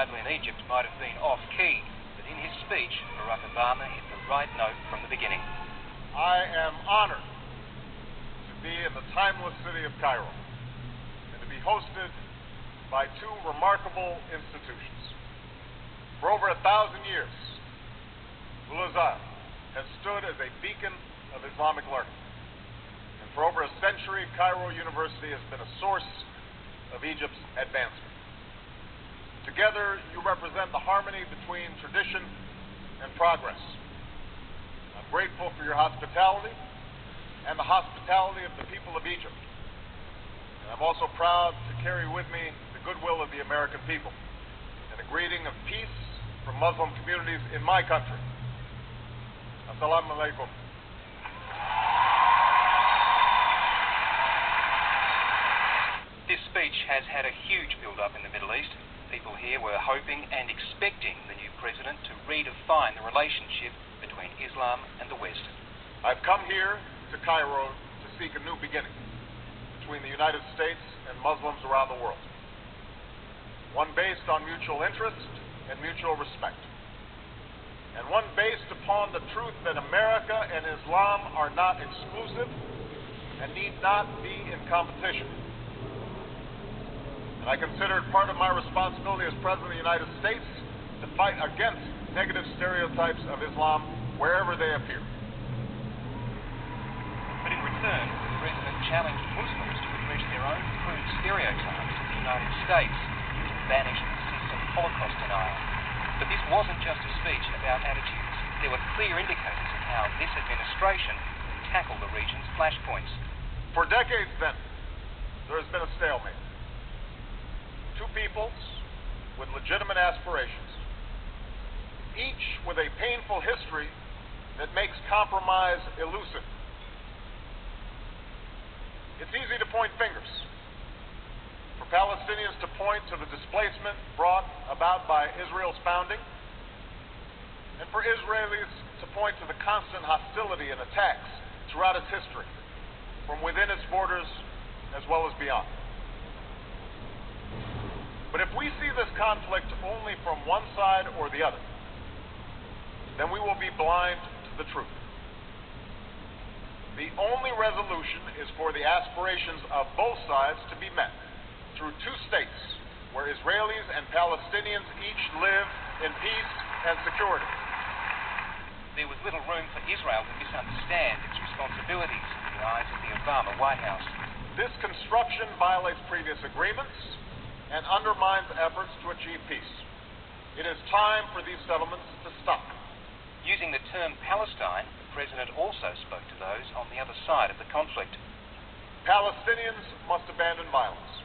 arrival in Egypt might have been off-key, but in his speech, Barack Obama hit the right note from the beginning. I am honored to be in the timeless city of Cairo and to be hosted by two remarkable institutions. For over 1,000 years, Al-Azhar has stood as a beacon of Islamic learning. And for over a century, Cairo University has been a source of Egypt's advancement. Together, you represent the harmony between tradition and progress. I'm grateful for your hospitality and the hospitality of the people of Egypt. And I'm also proud to carry with me the goodwill of the American people and a greeting of peace from Muslim communities in my country. Assalamu alaikum. This speech has had a huge build-up in the Middle East. People here were hoping and expecting the new president to redefine the relationship between Islam and the West. I've come here to Cairo to seek a new beginning between the United States and Muslims around the world. One based on mutual interest and mutual respect. And one based upon the truth that America and Islam are not exclusive and need not be in competition. And I consider it part of my responsibility as President of the United States to fight against negative stereotypes of Islam wherever they appear. But in return, the President challenged Muslims to address their own crude stereotypes of the United States to banish the system of Holocaust denial. But this wasn't just a speech about attitudes. There were clear indicators of how this administration would tackle the region's flashpoints. For decades then, there has been a stalemate. Two peoples with legitimate aspirations, each with a painful history that makes compromise elusive. It's easy to point fingers. For Palestinians to point to the displacement brought about by Israel's founding, and for Israelis to point to the constant hostility and attacks throughout its history, from within its borders as well as beyond. But if we see this conflict only from one side or the other, then we will be blind to the truth. The only resolution is for the aspirations of both sides to be met through two states where Israelis and Palestinians each live in peace and security. There was little room for Israel to misunderstand its responsibilities in the eyes of the Obama White House. This construction violates previous agreements and undermines efforts to achieve peace. It is time for these settlements to stop. Using the term Palestine, the President also spoke to those on the other side of the conflict. Palestinians must abandon violence.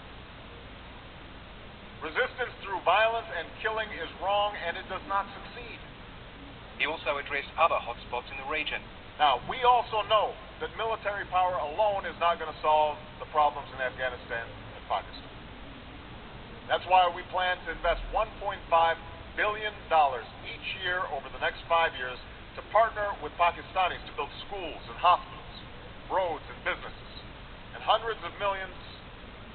Resistance through violence and killing is wrong, and it does not succeed. He also addressed other hotspots in the region. Now, we also know that military power alone is not going to solve the problems in Afghanistan and Pakistan. That's why we plan to invest $1.5 billion each year over the next 5 years to partner with Pakistanis to build schools and hospitals, roads and businesses, and hundreds of millions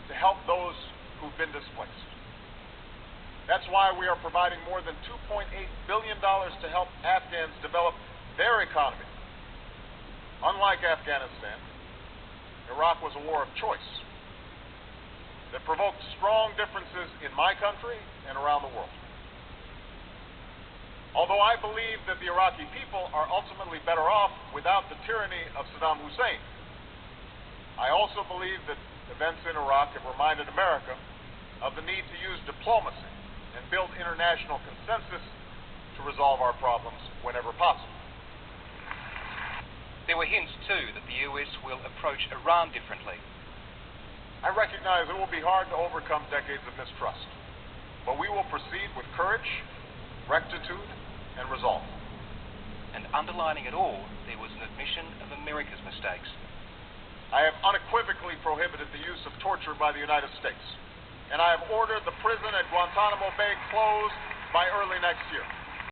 to help those who've been displaced. That's why we are providing more than $2.8 billion to help Afghans develop their economy. Unlike Afghanistan, Iraq was a war of choice that provoked strong differences in my country and around the world. Although I believe that the Iraqi people are ultimately better off without the tyranny of Saddam Hussein, I also believe that events in Iraq have reminded America of the need to use diplomacy and build international consensus to resolve our problems whenever possible. There were hints, too, that the US will approach Iran differently. I recognize it will be hard to overcome decades of mistrust, but we will proceed with courage, rectitude, and resolve. And underlining it all, there was an admission of America's mistakes. I have unequivocally prohibited the use of torture by the United States, and I have ordered the prison at Guantanamo Bay closed by early next year.